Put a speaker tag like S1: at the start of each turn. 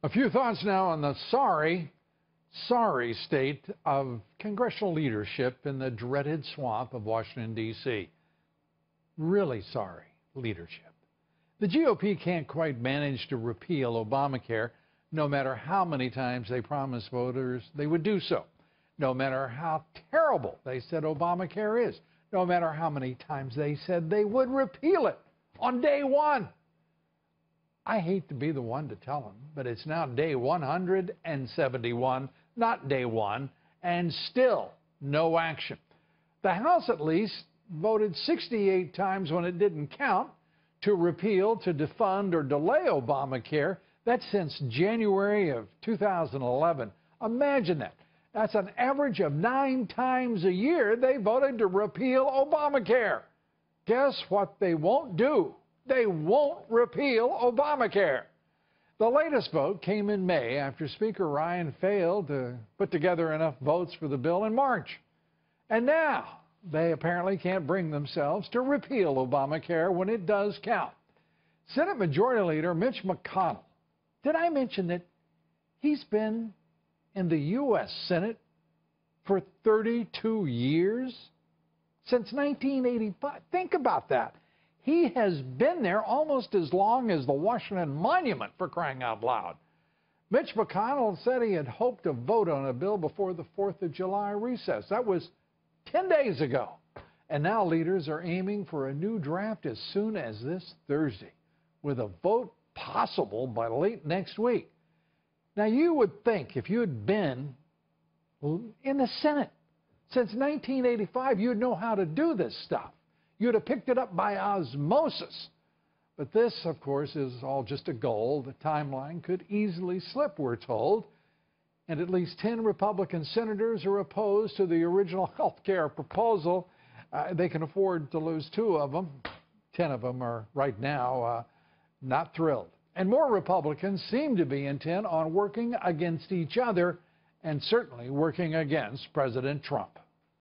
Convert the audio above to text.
S1: A few thoughts now on the sorry state of congressional leadership in the dreaded swamp of Washington, D.C. Really sorry leadership. The GOP can't quite manage to repeal ObamaCare, no matter how many times they promised voters they would do so, no matter how terrible they said ObamaCare is, no matter how many times they said they would repeal it on day one. I hate to be the one to tell them, but it's now day 171, not day one, and still no action. The House, at least, voted 68 times when it didn't count to repeal, to defund, or delay Obamacare. That's since January of 2011. Imagine that. That's an average of 9 times a year they voted to repeal Obamacare. Guess what they won't do? They won't repeal Obamacare. The latest vote came in May after Speaker Ryan failed to put together enough votes for the bill in March. And now they apparently can't bring themselves to repeal Obamacare when it does count. Senate Majority Leader Mitch McConnell, did I mention that he's been in the U.S. Senate for 32 years? Since 1985. Think about that. He has been there almost as long as the Washington Monument, for crying out loud. Mitch McConnell said he had hoped to vote on a bill before the 4th of July recess. That was 10 days ago. And now leaders are aiming for a new draft as soon as this Thursday, with a vote possible by late next week. Now, you would think if you had been in the Senate since 1985, you'd know how to do this stuff. You'd have picked it up by osmosis. But this, of course, is all just a goal. The timeline could easily slip, we're told. And at least 10 Republican senators are opposed to the original health care proposal. They can afford to lose 2 of them. 10 of them are right now not thrilled. And more Republicans seem to be intent on working against each other and certainly working against President Trump.